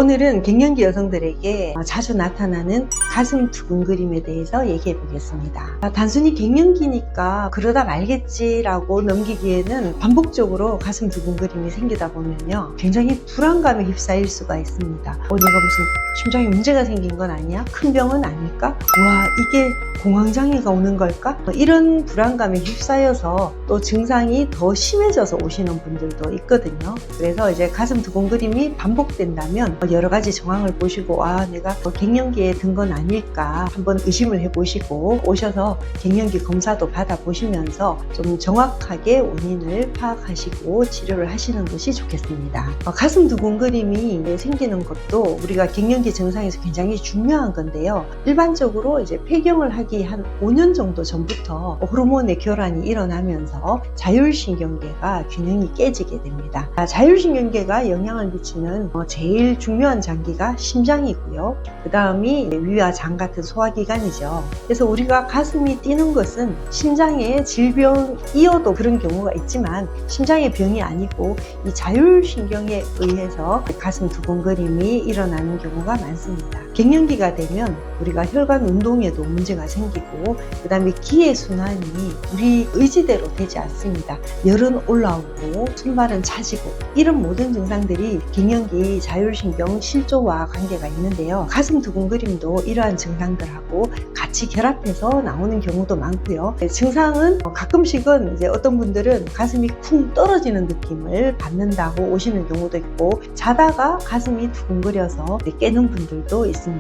오늘은 갱년기 여성들에게 자주 나타나는 가슴 두근거림에 대해서 얘기해 보겠습니다. 단순히 갱년기니까 그러다 말겠지라고 넘기기에는 반복적으로 가슴 두근거림이 생기다 보면요, 굉장히 불안감에 휩싸일 수가 있습니다. 내가 무슨 심장에 문제가 생긴 건 아니야? 큰 병은 아닐까? 와, 이게 공황장애가 오는 걸까? 이런 불안감에 휩싸여서 또 증상이 더 심해져서 오시는 분들도 있거든요. 그래서 이제 가슴 두근거림이 반복된다면 여러 가지 정황을 보시고, 내가 갱년기에 든 건 아닐까 한번 의심을 해보시고 오셔서 갱년기 검사도 받아보시면서 좀 정확하게 원인을 파악하시고 치료를 하시는 것이 좋겠습니다. 가슴 두근거림이 생기는 것도 우리가 갱년기 증상에서 굉장히 중요한 건데요. 일반적으로 이제 폐경을 하기 한 5년 정도 전부터 호르몬의 교란이 일어나면서 자율신경계가 균형이 깨지게 됩니다. 자율신경계가 영향을 미치는 제일 중요한 장기가 심장이고요. 그 다음이 위와 장 같은 소화기관이죠. 그래서 우리가 가슴이 뛰는 것은 심장의 질병이어도 그런 경우가 있지만 심장의 병이 아니고 이 자율신경에 의해서 가슴 두근거림이 일어나는 경우가 많습니다. 갱년기가 되면 우리가 혈관 운동에도 문제가 생기고, 그 다음에 기의 순환이 우리 의지대로 되지 않습니다. 열은 올라오고 손발은 차지고, 이런 모든 증상들이 갱년기 자율신경 실조와 관계가 있는데요. 가슴 두근거림도 이러한 증상들하고 같이 결합해서 나오는 경우도 많고요. 증상은 가끔씩은 이제 어떤 분들은 가슴이 쿵 떨어지는 느낌을 받는다고 오시는 경우도 있고, 자다가 가슴이 두근거려서 깨는 분들도 있습니다.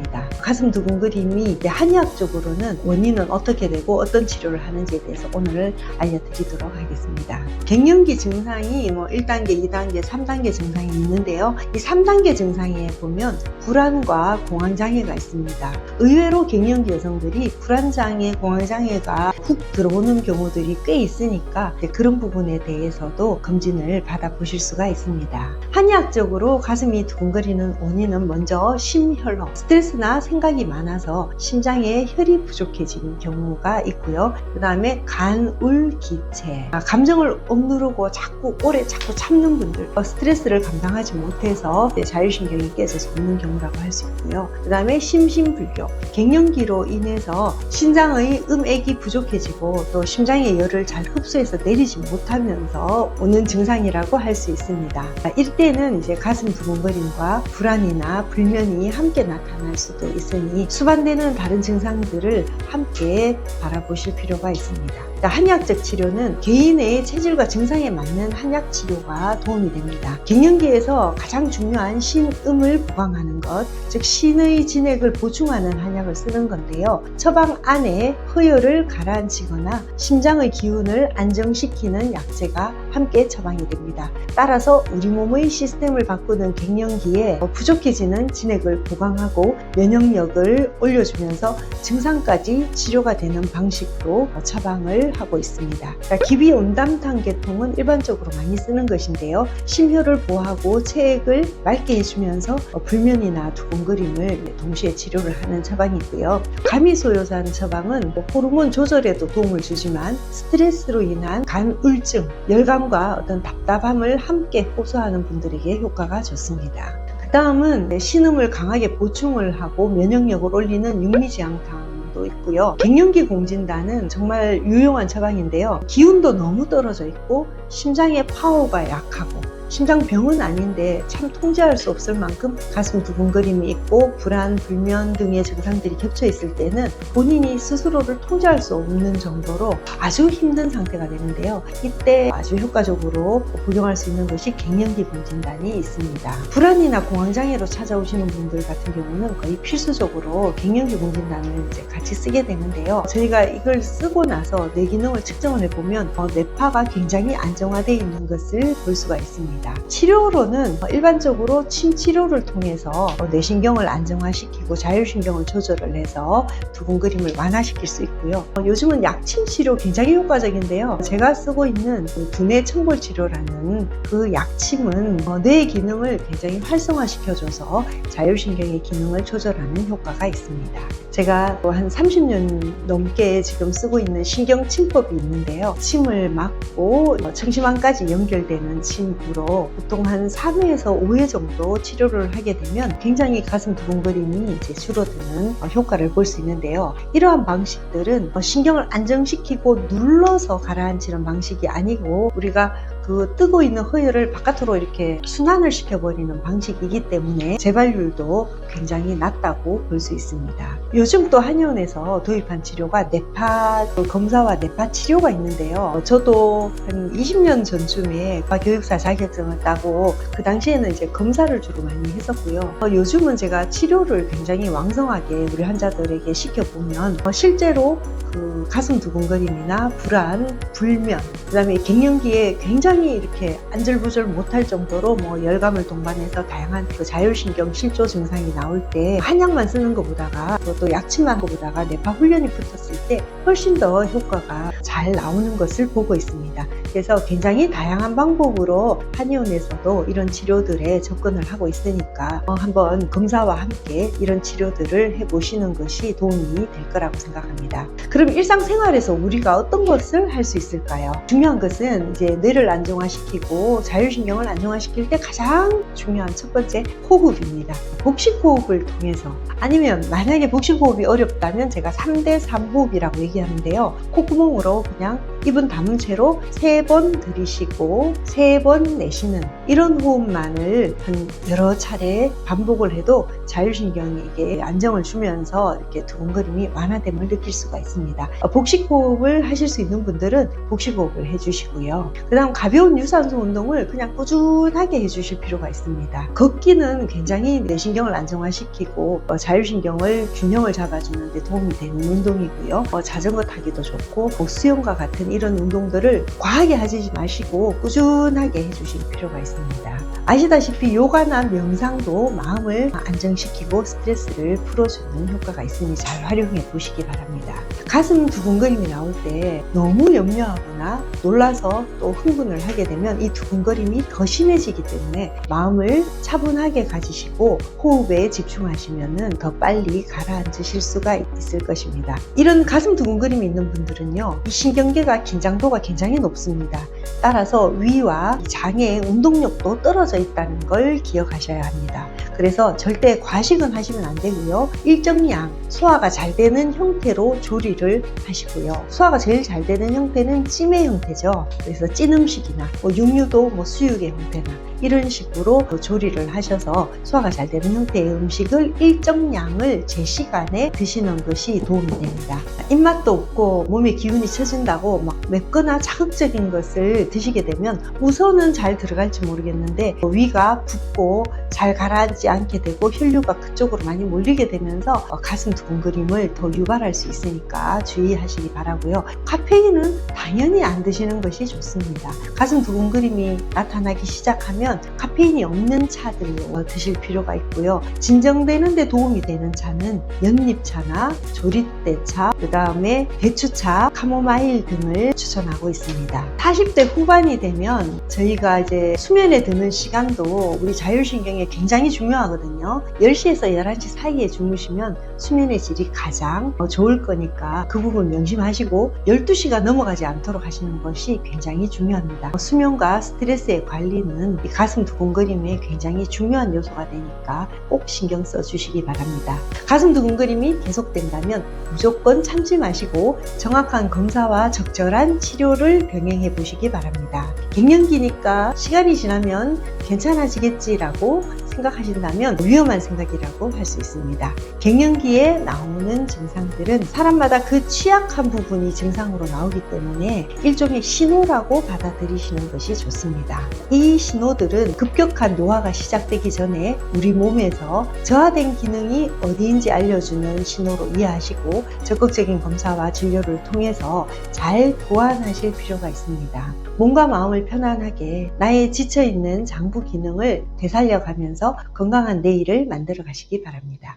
가슴 두근거림이 한의학적으로는 원인은 어떻게 되고 어떤 치료를 하는지에 대해서 오늘 알려드리도록 하겠습니다. 갱년기 증상이 1단계, 2단계, 3단계 증상이 있는데요. 이 3단계 증상에 보면 불안과 공황장애가 있습니다. 의외로 갱년기 여성들이 불안장애, 공황장애가 훅 들어오는 경우들이 꽤 있으니까 그런 부분에 대해서도 검진을 받아보실 수가 있습니다. 한의학적으로 가슴이 두근거리는 원인은 먼저 심혈호, 스트레스나 생각이 많아서 심장에 혈이 부족해지는 경우가 있고요. 그 다음에 간울기체, 감정을 억누르고 자꾸 오래 참는 분들, 스트레스를 감당하지 못해서 자율신경이 깨져서 오는 경우라고 할 수 있고요. 그 다음에 심신불교, 갱년기로 인해서 신장의 음액이 부족해지고 또 심장의 열을 잘 흡수해서 내리지 못하면서 오는 증상이라고 할 수 있습니다. 이때는 이제 가슴 두근거림과 불안이나 불면이 함께 나타날 수도 있으니 수반되는 다른 증상들을 함께 바라보실 필요가 있습니다. 한의학적 치료는 개인의 체질과 증상에 맞는 한약 치료가 도움이 됩니다. 갱년기에서 가장 중요한 신음을 보강하는 것, 즉 신의 진액을 보충하는 한약을 쓰는 건데요. 처방 안에 허혈을 가라앉히거나 심장의 기운을 안정시키는 약재가 함께 처방이 됩니다. 따라서 우리 몸의 시스템을 바꾸는 갱년기에 부족해지는 진액을 보강하고 면역력을 올려주면서 증상까지 치료가 되는 방식으로 처방을 하고 있습니다. 기비온담탕계통은 일반적으로 많이 쓰는 것인데요. 심혈을 보호하고 체액을 맑게 해주면서 불면이나 두근거림을 동시에 치료를 하는 처방이고요. 가미소요산 처방은 호르몬 조절에도 도움을 주지만 스트레스로 인한 간울증, 열감과 어떤 답답함을 함께 호소하는 분들에게 효과가 좋습니다. 그 다음은 신음을 강하게 보충을 하고 면역력을 올리는 육미지향탕 도 있고요. 갱년기 공진단은 정말 유용한 처방인데요. 기운도 너무 떨어져 있고 심장의 파워가 약하고 심장병은 아닌데 참 통제할 수 없을 만큼 가슴 두근거림이 있고 불안, 불면 등의 증상들이 겹쳐 있을 때는 본인이 스스로를 통제할 수 없는 정도로 아주 힘든 상태가 되는데요. 이때 아주 효과적으로 복용할 수 있는 것이 갱년기 공진단이 있습니다. 불안이나 공황장애로 찾아오시는 분들 같은 경우는 거의 필수적으로 갱년기 공진단을 이제 같이 쓰게 되는데요. 저희가 이걸 쓰고 나서 뇌 기능을 측정을 해보면 뇌파가 굉장히 안정화되어 있는 것을 볼 수가 있습니다. 치료로는 일반적으로 침 치료를 통해서 뇌신경을 안정화시키고 자율신경을 조절을 해서 두근거림을 완화시킬 수 있고요. 요즘은 약침 치료 굉장히 효과적인데요. 제가 쓰고 있는 두뇌 청골 치료라는 그 약침은 뇌의 기능을 굉장히 활성화시켜줘서 자율신경의 기능을 조절하는 효과가 있습니다. 제가 한 30년 넘게 지금 쓰고 있는 신경침법이 있는데요. 침을 막고 청심환까지 연결되는 침으로 보통 한 3회에서 5회 정도 치료를 하게 되면 굉장히 가슴 두근거림이 이제 줄어드는 효과를 볼 수 있는데요. 이러한 방식들은 신경을 안정시키고 눌러서 가라앉히는 방식이 아니고 우리가 그 뜨고 있는 허혈을 바깥으로 이렇게 순환을 시켜버리는 방식이기 때문에 재발률도 굉장히 낮다고 볼 수 있습니다. 요즘 또 한의원에서 도입한 치료가 뇌파 검사와 뇌파 치료가 있는데요. 저도 한 20년 전쯤에 교육사 자격증을 따고 그 당시에는 이제 검사를 주로 많이 했었고요. 요즘은 제가 치료를 굉장히 왕성하게 우리 환자들에게 시켜보면 실제로 그 가슴 두근거림이나 불안, 불면, 그 다음에 갱년기에 굉장히 이렇게 안절부절 못할 정도로 열감을 동반해서 다양한 그 자율신경 실조 증상이 나올 때 한약만 쓰는 것보다가 또 약침만 것보다가 뇌파 훈련이 붙었을 때 훨씬 더 효과가 잘 나오는 것을 보고 있습니다. 그래서 굉장히 다양한 방법으로 한의원에서도 이런 치료들에 접근을 하고 있으니까 한번 검사와 함께 이런 치료들을 해보시는 것이 도움이 될 거라고 생각합니다. 그럼 일상생활에서 우리가 어떤 것을 할 수 있을까요? 중요한 것은 이제 뇌를 안정화시키고 자율신경을 안정화시킬 때 가장 중요한 첫 번째 호흡입니다. 복식호흡을 통해서 아니면 만약에 복식호흡이 어렵다면 제가 3대3 호흡이라고 얘기하는데요. 콧구멍으로 그냥 입은 다문 채로 3번 들이쉬고 3번 내쉬는 이런 호흡만을 한 여러 차례 반복을 해도 자율신경에게 안정을 주면서 이렇게 두근거림이 완화됨을 느낄 수가 있습니다. 복식호흡을 하실 수 있는 분들은 복식호흡을 해주시고요. 그 다음 가벼운 유산소 운동을 그냥 꾸준하게 해주실 필요가 있습니다. 걷기는 굉장히 뇌신경을 안정화시키고 자율신경을 균형을 잡아주는 데 도움이 되는 운동이고요. 자전거 타기도 좋고 수영과 같은 이런 운동들을 과하게 하지 마시고 꾸준하게 해주실 필요가 있습니다. 아시다시피 요가나 명상도 마음을 안정시키고 스트레스를 풀어주는 효과가 있으니 잘 활용해 보시기 바랍니다. 가슴 두근거림이 나올 때 너무 염려하거나 놀라서 또 흥분을 하게 되면 이 두근거림이 더 심해지기 때문에 마음을 차분하게 가지시고 호흡에 집중하시면 더 빨리 가라앉으실 수가 있을 것입니다. 이런 가슴 두근거림이 있는 분들은요, 이 신경계가 긴장도가 굉장히 높습니다. 따라서 위와 장의 운동력도 떨어져 있다는 걸 기억하셔야 합니다. 그래서 절대 과식은 하시면 안 되고요. 일정량 소화가 잘 되는 형태로 조리를 하시고요. 소화가 제일 잘 되는 형태는 찜의 형태죠. 그래서 찐 음식이나 육류도 수육의 형태나 이런 식으로 조리를 하셔서 소화가 잘 되는 형태의 음식을 일정량을 제 시간에 드시는 것이 도움이 됩니다. 입맛도 없고 몸에 기운이 처진다고 막 맵거나 자극적인 것을 드시게 되면 우선은 잘 들어갈지 모르겠는데 위가 붓고 잘 가라앉지 않게 되고 혈류가 그쪽으로 많이 몰리게 되면서 가슴 두근거림을 더 유발할 수 있으니까 주의하시기 바라고요. 카페인은 당연히 안 드시는 것이 좋습니다. 가슴 두근거림이 나타나기 시작하면 카페인이 없는 차들로 드실 필요가 있고요. 진정되는 데 도움이 되는 차는 연잎차나 조릿대차, 그 다음에 배추차, 카모마일 등을 추천하고 있습니다. 40대 후반이 되면 저희가 이제 수면에 드는 시간도 우리 자율신경에 굉장히 중요하거든요. 10시에서 11시 사이에 주무시면 수면의 질이 가장 좋을 거니까 그 부분 명심하시고 12시가 넘어가지 않도록 하시는 것이 굉장히 중요합니다. 수면과 스트레스의 관리는 이 가슴 두근거림에 굉장히 중요한 요소가 되니까 꼭 신경 써주시기 바랍니다. 가슴 두근거림이 계속된다면 무조건 참지 마시고 정확한 검사와 적절한 치료를 병행해 보시기 바랍니다. 갱년기니까 시간이 지나면 괜찮아지겠지라고 생각하신다면 위험한 생각이라고 할 수 있습니다. 갱년기에 나오는 증상들은 사람마다 그 취약한 부분이 증상으로 나오기 때문에 일종의 신호라고 받아들이시는 것이 좋습니다. 이 신호들은 급격한 노화가 시작되기 전에 우리 몸에서 저하된 기능이 어디인지 알려주는 신호로 이해하시고 적극적인 검사와 진료를 통해서 잘 보완하실 필요가 있습니다. 몸과 마음을 편안하게 나의 지쳐있는 장부 기능을 되살려가면서 건강한 내일을 만들어 가시기 바랍니다.